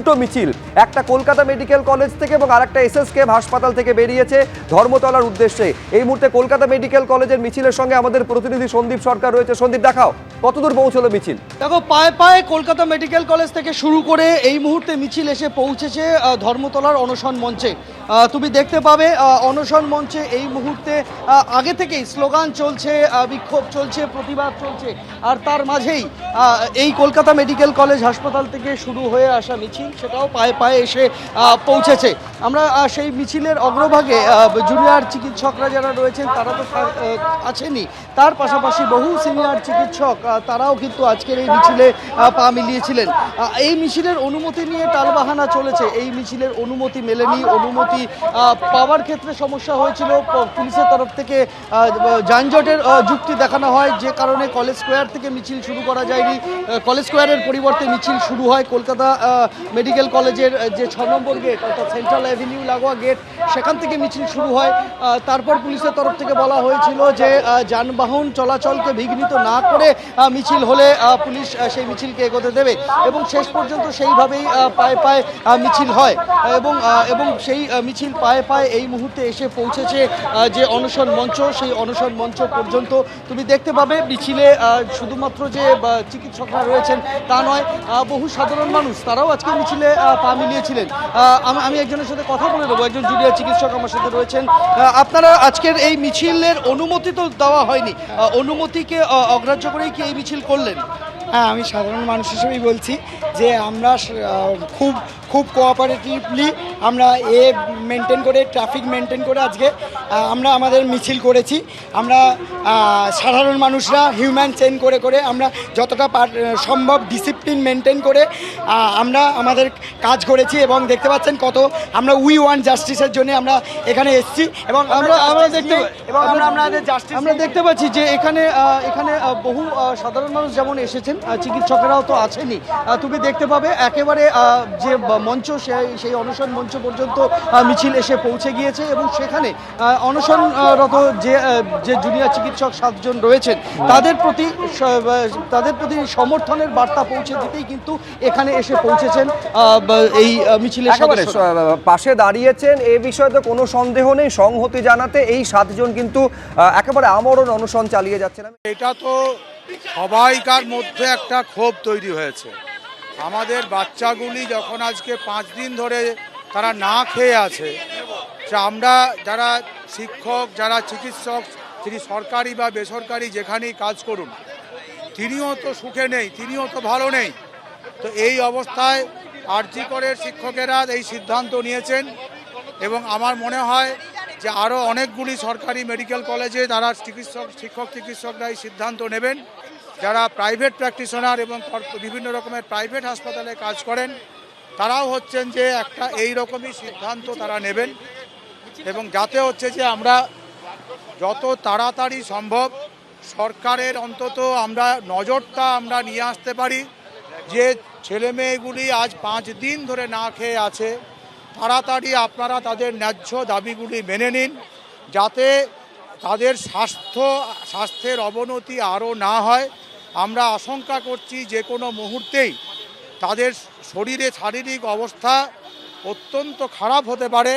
দুটো মিছিল, একটা কলকাতা মেডিকেল কলেজ থেকে এবং আরেকটা এসএসকেএম হাসপাতাল থেকে বেরিয়েছে ধর্মতলার উদ্দেশ্যে। এই মুহূর্তে কলকাতা মেডিকেল কলেজের মিছিলের সঙ্গে আমাদের প্রতিনিধি সন্দীপ সরকার রয়েছে। সন্দীপ, দেখাও কতদূর পৌঁছলো মিছিল। দেখো, পায়ে পায়ে কলকাতা মেডিকেল কলেজ থেকে শুরু করে এই মুহূর্তে মিছিল এসে পৌঁছেছে ধর্মতলার অনশন মঞ্চে। তুমি দেখতে পাবে অনশন মঞ্চে এই মুহূর্তে আগে থেকেই স্লোগান চলছে, বিক্ষোভ চলছে, প্রতিবাদ চলছে, আর তার মাঝেই এই কলকাতা মেডিকেল কলেজ হাসপাতাল থেকে শুরু হয়ে আসা মিছিল সেটাও পায়ে পায়ে এসে পৌঁছেছে। আমরা সেই মিছিলের অগ্রভাগে জুনিয়র চিকিৎসকরা যারা রয়েছেন তারা তো আছেনই, তার পাশাপাশি বহু সিনিয়র চিকিৎসক তারাও কিন্তু আজকের এই মিছিলে পা মিলিয়েছিলেন। এই মিছিলের অনুমতি নিয়ে টালবাহানা চলেছে। এই মিছিলের অনুমতি মেলেনি, অনুমতি পাওয়ার ক্ষেত্রে সমস্যা হয়েছিল। পুলিশের তরফ থেকে যানজটের যুক্তি দেখানো হয়, যে কারণে কলেজ স্কোয়ার থেকে মিছিল শুরু করা যায়নি। কলেজ স্কোয়ারের পরিবর্তে মিছিল শুরু হয় কলকাতা মেডিকেল কলেজের যে 6 নম্বর গেট অর্থাৎ সেন্ট্রাল অ্যাভিনিউ লাগোয়া গেট, সেখান থেকে মিছিল শুরু হয়। তারপর পুলিশের তরফ থেকে বলা হয়েছিল যে যানবাহন চলাচলকে বিঘ্নিত না করে মিছিল হলে পুলিশ সেই মিছিলকে এগোতে দেবে, এবং শেষ পর্যন্ত সেইভাবেই পায়ে পায়ে মিছিল হয় এবং সেই মিছিল পায়ে পায়ে এই মুহূর্তে এসে পৌঁছেছে যে অনশন মঞ্চ, সেই অনশন মঞ্চ পর্যন্ত। তুমি দেখতে পাবে মিছিলে শুধুমাত্র যে চিকিৎসকরা রয়েছেন তা নয়, বহু সাধারণ মানুষ তারাও আজকে মিছিলে পা মিলিয়েছিলেন। আমি একজনের সাথে কথা বলে দেবো, একজন জুনিয়র চিকিৎসক আমার সাথে রয়েছেন। আপনারা আজকের এই মিছিলের অনুমতি তো দেওয়া হয়নি, অনুমতিকে অগ্রাহ্য করেই কি এই মিছিল করলেন? হ্যাঁ, আমি সাধারণ মানুষ হিসেবেই বলছি যে আমরা খুব খুব কোঅপারেটিভলি আমরা মেনটেন করে, ট্রাফিক মেনটেন করে আজকে আমরা আমাদের মিছিল করেছি। আমরা সাধারণ মানুষরা হিউম্যান চেইন করে করে আমরা যতটা সম্ভব ডিসিপ্লিন মেনটেন করে আমরা আমাদের কাজ করেছি, এবং দেখতে পাচ্ছেন কত আমরা উই ওয়ান্ট জাস্টিসের জন্য আমরা এখানে এসেছি, এবং আমরা দেখতে পাচ্ছি যে এখানে বহু সাধারণ মানুষ যেমন এসেছেন, চিকিৎসকেরাও তো আছেনই। তুমি দেখতে পাবে একেবারে যে মঞ্চ সেই অনশন মঞ্চ পর্যন্ত মিছিল এসে পৌঁছে গিয়েছে, এবং সেখানে অনশনরত যে জুনিয়র চিকিৎসক 7 জন রয়েছেন তাদের প্রতি সমর্থনের বার্তা পৌঁছে দিতেই কিন্তু এখানে এসে পৌঁছেছেন এই মিছিলের পাশে দাঁড়িয়েছেন। এ বিষয়ে তো কোনো সন্দেহ নেই, সংহতি জানাতে এই 7 জন কিন্তু একেবারে আমরণ অনশন চালিয়ে যাচ্ছেন। এটা তো সবাইকার মধ্যে একটা ক্ষোভ তৈরি হয়েছে। আমাদের বাচ্চাগুলি যখন আজকে 5 দিন ধরে তারা না খেয়ে আছে, আমরা যারা শিক্ষক, যারা চিকিৎসক, তিনি সরকারি বা বেসরকারি যেখানেই কাজ করুন, তিনিও তো সুখে নেই, তিনিও তো ভালো নেই। তো এই অবস্থায় আরজি করের শিক্ষকেরা এই সিদ্ধান্ত নিয়েছেন, এবং আমার মনে হয় যে আরও অনেকগুলি সরকারি মেডিকেল কলেজে তারা শিক্ষক চিকিৎসকরা এই সিদ্ধান্ত নেবেন। যারা প্রাইভেট প্র্যাকটিশনার এবং বিভিন্ন রকমের প্রাইভেট হাসপাতালে কাজ করেন, তারাও হচ্ছেন যে একটা এই রকমই সিদ্ধান্ত তারা নেবেন, এবং যাতে হচ্ছে যে আমরা যত তাড়াতাড়ি সম্ভব সরকারের অন্তত আমরা নজরটা আমরা নিয়ে আসতে পারি যে ছেলেমেয়েগুলি আজ 5 দিন ধরে না খেয়ে আছে, তাড়াতাড়ি আপনারা তাদের ন্যায্য দাবিগুলি মেনে নিন, যাতে তাদের স্বাস্থ্যের অবনতি আরও না হয়। আমরা আশঙ্কা করছি যে কোনো মুহূর্তেই তাদের শরীরে শারীরিক অবস্থা অত্যন্ত খারাপ হতে পারে।